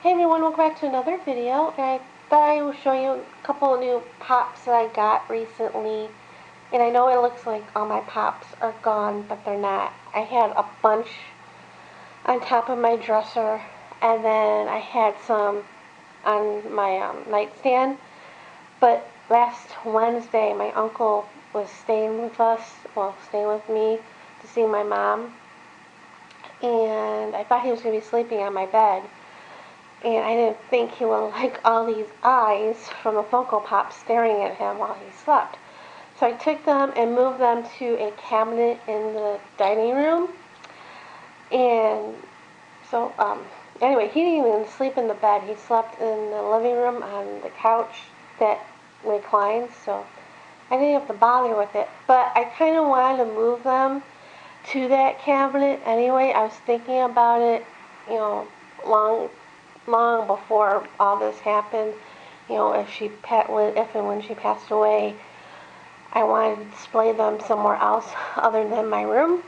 Hey everyone, welcome back to another video. And I thought I would show you a couple of new pops that I got recently. And I know it looks like all my pops are gone, but they're not. I had a bunch on top of my dresser, and then I had some on my nightstand. But last Wednesday, my uncle was staying with us, well, staying with me to see my mom. And I thought he was going to be sleeping on my bed. And I didn't think he would like all these eyes from the Funko Pops staring at him while he slept. So I took them and moved them to a cabinet in the dining room. And so, anyway, he didn't even sleep in the bed. He slept in the living room on the couch that reclines. So I didn't have to bother with it. But I kind of wanted to move them to that cabinet anyway. I was thinking about it, you know, long before all this happened. You know, if and when she passed away, I wanted to display them somewhere else other than my room.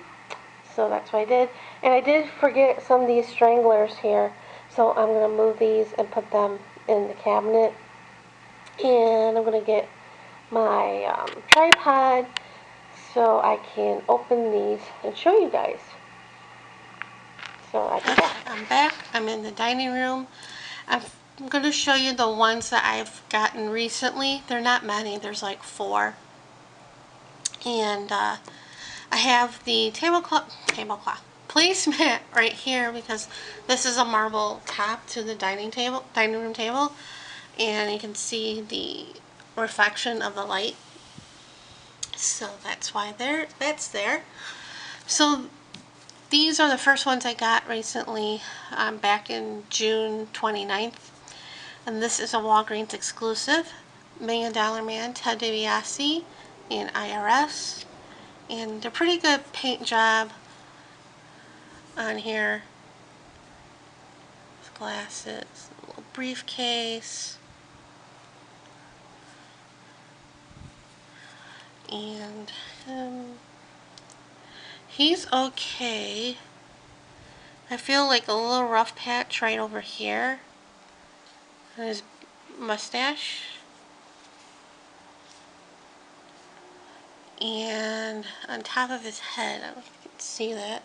So that's what I did. And I did forget some of these stranglers here. So I'm going to move these and put them in the cabinet. And I'm going to get my tripod so I can open these and show you guys. So I'm back. I'm in the dining room. I'm going to show you the ones that I've gotten recently. They're not many. There's like 4. And I have the tablecloth placemat right here because this is a marble top to the dining room table, and you can see the reflection of the light. So that's why that's there. So these are the first ones I got recently, back in June 29th. And this is a Walgreens exclusive. $1 Million Man, Ted DiBiase, and IRS. And a pretty good paint job on here. Glasses, a little briefcase. And he's okay. I feel like a little rough patch right over here on his mustache. And on top of his head, I don't know if you can see that,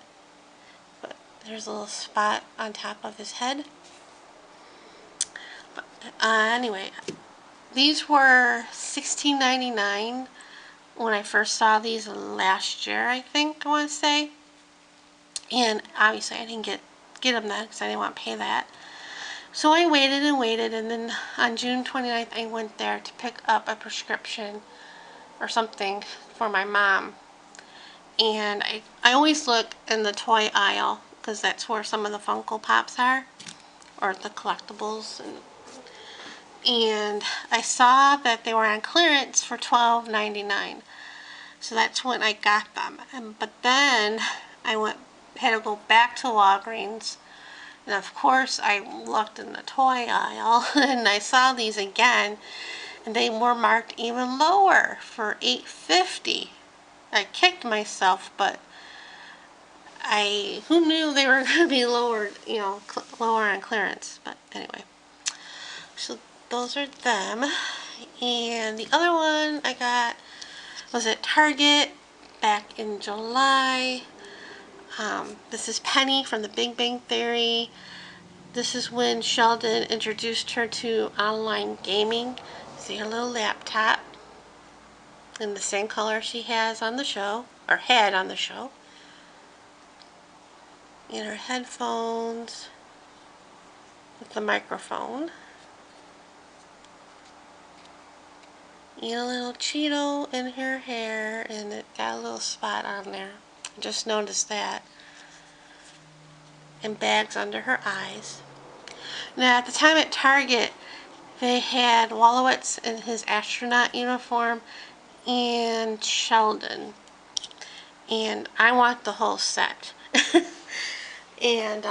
but there's a little spot on top of his head. But anyway, these were $16.99 when I first saw these last year, I think I want to say. And obviously I didn't get them then because I didn't want to pay that. So I waited and waited, and then on June 29th I went there to pick up a prescription or something for my mom. And I always look in the toy aisle because that's where some of the Funko Pops are, or the collectibles. And I saw that they were on clearance for $12.99. So that's when I got them. But then I had to go back to Walgreens. And of course I looked in the toy aisle and I saw these again. And they were marked even lower for $8.50. I kicked myself, but who knew they were going to be lower, you know, lower on clearance. But anyway, so those are them. And the other one I got was at Target back in July. This is Penny from The Big Bang Theory. This is when Sheldon introduced her to online gaming. See her little laptop in the same color she has on the show, or had on the show. And her headphones with the microphone. And a little Cheeto in her hair, and it got a little spot on there. I just noticed that. And bags under her eyes. Now at the time at Target, they had Wallowitz in his astronaut uniform and Sheldon. And I want the whole set. And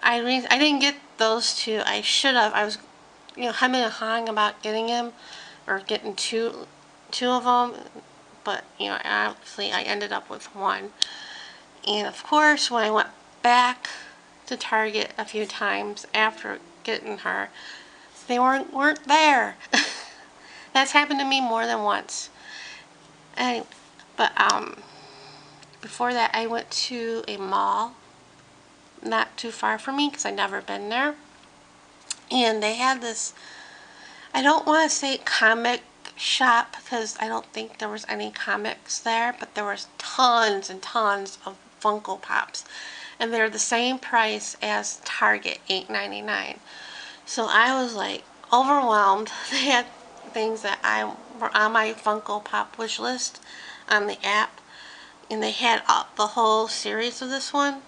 I didn't get those two. I should have. I was, you know, hemming and hawing about getting him, or getting two of them. But you know, obviously I ended up with one. And of course, when I went back to Target a few times after getting her. They weren't there. That's happened to me more than once. Anyway, but before that I went to a mall not too far from me because I'd never been there. And they had this, I don't want to say comic shop because I don't think there was any comics there, but there was tons and tons of Funko Pops. And they're the same price as Target, $8.99. So I was like overwhelmed. They had things that were on my Funko Pop wish list on the app. And they had the whole series of this one,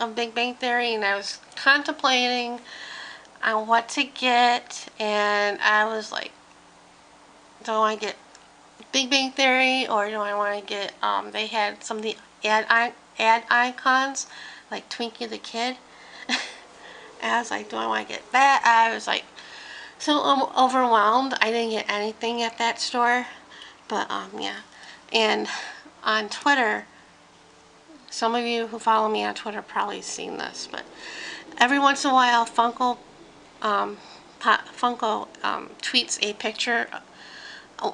of Big Bang Theory. And I was contemplating on what to get. And I was like, do I want to get Big Bang Theory or do I want to get, they had some of the ad icons, like Twinkie the Kid. And I was like, do I want to get that? I was like so overwhelmed. I didn't get anything at that store. But yeah. And on Twitter, some of you who follow me on Twitter probably seen this, but every once in a while Funko tweets a picture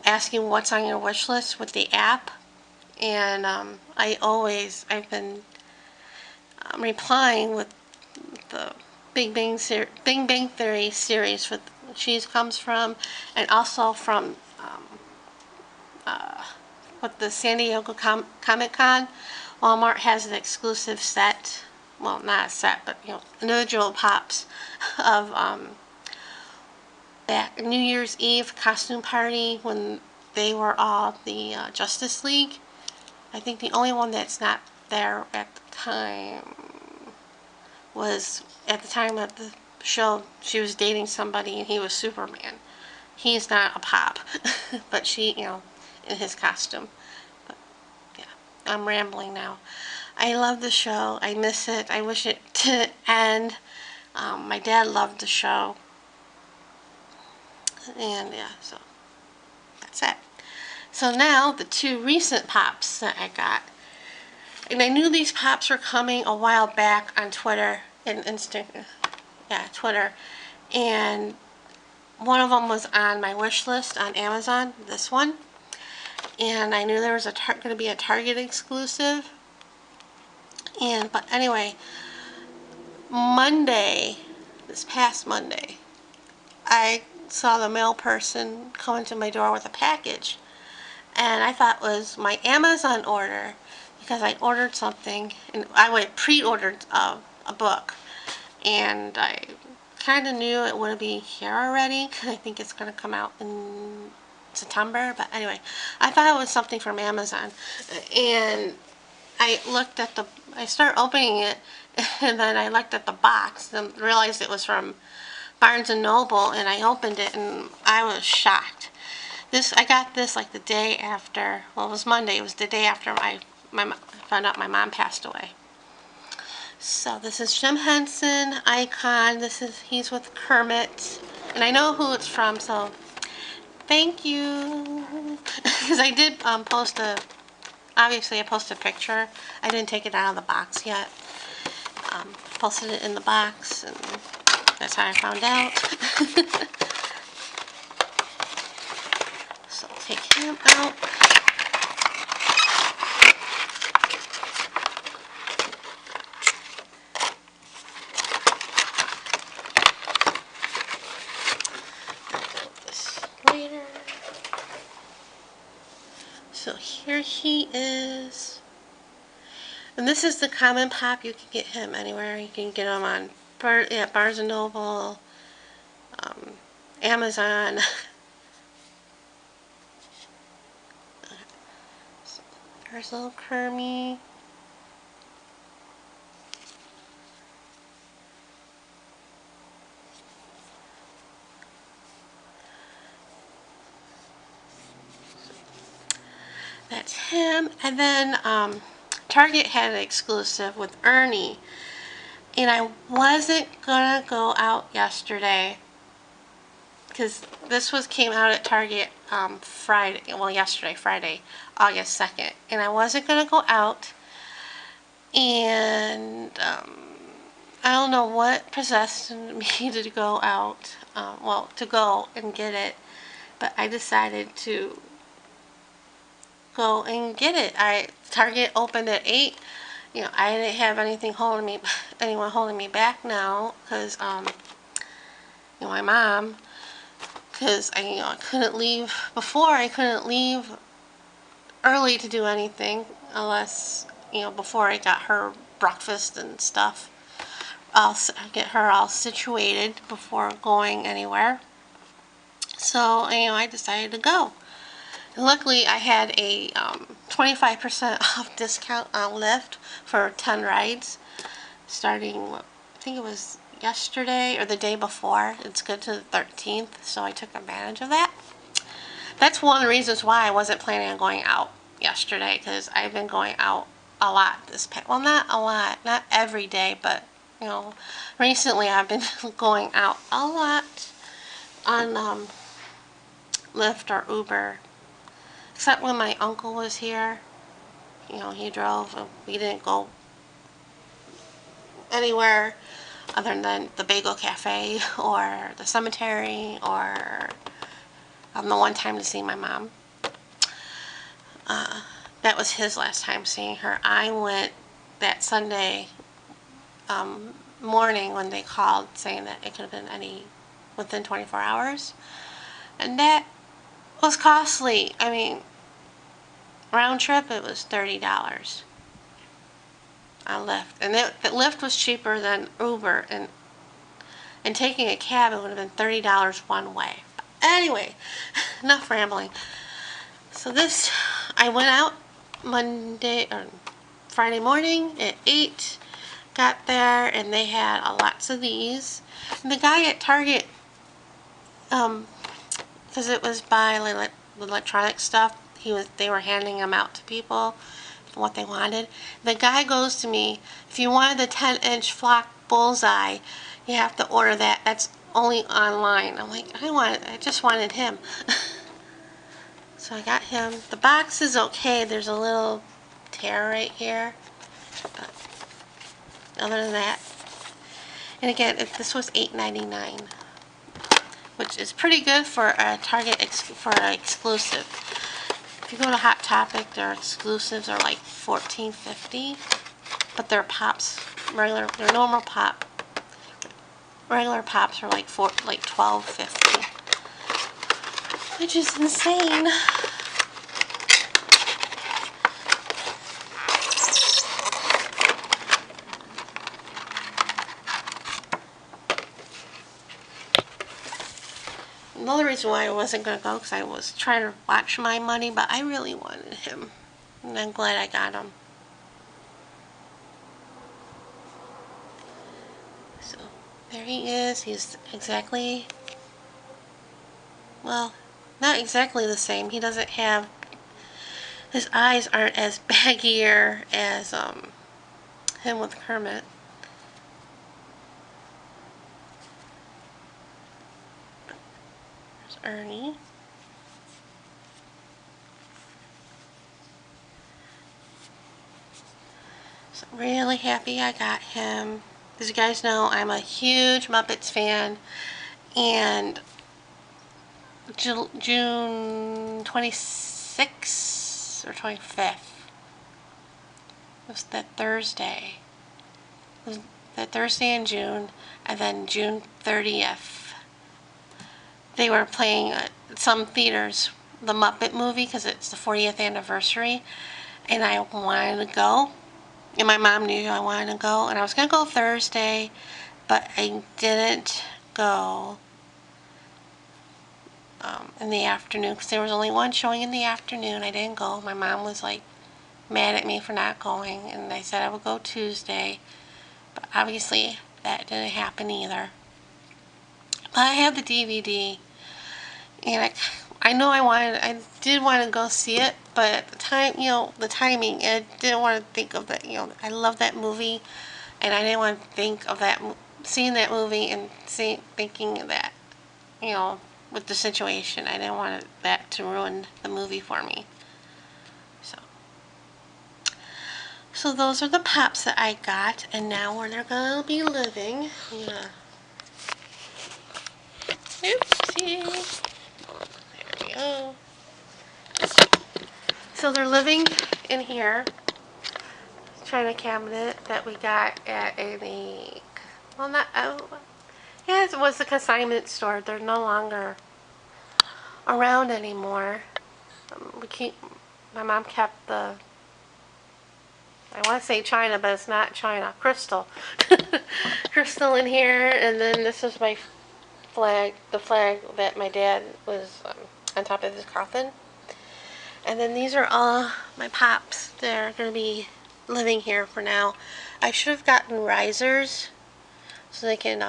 asking what's on your wish list with the app. And I've been replying with the Big Bang Theory series with she comes from, and also from with the San Diego Comic Con. Walmart has an exclusive set, well, not a set, but individual pops of that New Year's Eve costume party when they were all the Justice League. I think the only one that's not there at the time was at the time of the show she was dating somebody and he was Superman. He's not a pop, but she, in his costume. But yeah, I'm rambling now. I love the show. I miss it. I wish it to end. My dad loved the show. And yeah, so that's it. So now the two recent pops that I got. And I knew these pops were coming a while back on Twitter and Instagram. Yeah, Twitter. And one of them was on my wish list on Amazon, this one. And I knew there was going to be a Target exclusive. But anyway, this past Monday, I saw the mail person come into my door with a package. And I thought it was my Amazon order because I ordered something, and I pre-ordered a book. And I kind of knew it wouldn't be here already because I think it's going to come out in September. But anyway, I thought it was something from Amazon. And I started opening it, and then I looked at the box and realized it was from Barnes & Noble, and I opened it and I was shocked. I got this like the day after, well, it was Monday, it was the day after I found out my mom passed away. So this is Jim Henson, Icon. He's with Kermit, and I know who it's from, so thank you. Because I did obviously I posted a picture. I didn't take it out of the box yet. Posted it in the box, and that's how I found out. So I'll take him out. Later. So here he is. And this is the common pop. You can get him anywhere. You can get him on Barnes & Noble, Amazon. So there's little Kermie. That's him. And then Target had an exclusive with Ernie. And I wasn't gonna go out yesterday because this came out at Target Friday. Well, yesterday, Friday, August 2nd. And I wasn't gonna go out. And I don't know what possessed me to go out, well, to go and get it, but I decided to go and get it. Target opened at 8. You know, I didn't have anyone holding me back now, because, my mom, because I couldn't leave, before I couldn't leave early to do anything, unless, before I got her breakfast and stuff. I'll get her all situated before going anywhere. So, I decided to go. And luckily, I had a 25% off discount on Lyft for 10 rides, starting, I think it was yesterday or the day before. It's good to the 13th, so I took advantage of that. That's one of the reasons why I wasn't planning on going out yesterday, because I've been going out a lot well, not a lot, not every day, but recently I've been going out a lot on Lyft or Uber, except when my uncle was here. He drove, and we didn't go anywhere other than the Bagel Cafe or the cemetery, or the one time to see my mom. That was his last time seeing her. I went that Sunday morning when they called saying that it could have been within 24 hours. And that was costly. I mean, round trip, it was $30 on Lyft. And the Lyft was cheaper than Uber. And taking a cab, it would have been $30 one way. But anyway, enough rambling. So I went out Friday morning at 8. Got there, and they had lots of these. And the guy at Target, because it was by electronic stuff, they were handing them out to people for what they wanted. The guy goes to me, if you wanted the 10-inch flock bullseye, you have to order that. That's only online. I'm like, I just wanted him. So I got him. The box is okay. There's a little tear right here. But other than that, and again, this was $8.99, which is pretty good for a Target for an exclusive. If you go to Hot Topic, their exclusives are like $14.50, but their pops, their normal regular pops are like $12.50, which is insane. Another reason why I wasn't going to go, because I was trying to watch my money, but I really wanted him. And I'm glad I got him. So, there he is. He's exactly, well, not exactly the same. He doesn't have, his eyes aren't as baggier as him with Kermit. Ernie. So I'm really happy I got him. As you guys know, I'm a huge Muppets fan, and June 26th or 25th was that Thursday. It was that Thursday in June, and then June 30th. They were playing some theaters the Muppet movie, because it's the 40th anniversary, and I wanted to go, and my mom knew I wanted to go, and I was going to go Thursday, but I didn't go in the afternoon, because there was only one showing in the afternoon. I didn't go. My mom was like mad at me for not going, and I said I would go Tuesday, but obviously that didn't happen either. But I have the DVD, and I did want to go see it, but at the time, the timing, I didn't want to think of that, I love that movie, and I didn't want to think of seeing that movie and thinking of that, with the situation. I didn't want that to ruin the movie for me. So, So those are the Pops that I got, and now where they're gonna be living. Oopsie. There we go. So they're living in here. China cabinet that we got at a, well, not, oh, yeah, it was a consignment store. They're no longer around anymore. My mom kept the, I want to say China, but it's not China, crystal. Crystal in here, and then this is my flag, the flag that my dad was on top of his coffin. And then these are all my Pops. They're going to be living here for now. I should have gotten risers so they can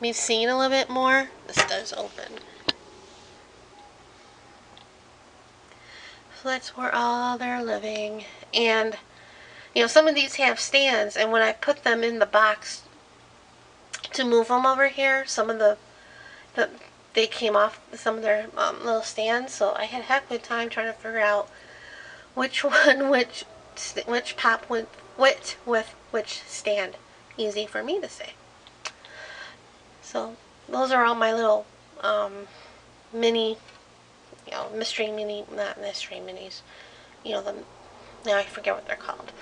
be seen a little bit more. This does open. So that's where all they're living. And, you know, some of these have stands, and when I put them in the box to move them over here, some of they came off some of their little stands, so I had a heck of a time trying to figure out which one, which Pop went with which stand. Easy for me to say. So those are all my little mini, you know, mystery mini, not mystery minis. You know, now I forget what they're called.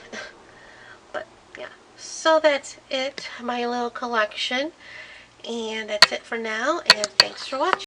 But yeah, so that's it, my little collection, and that's it for now. And thanks for watching.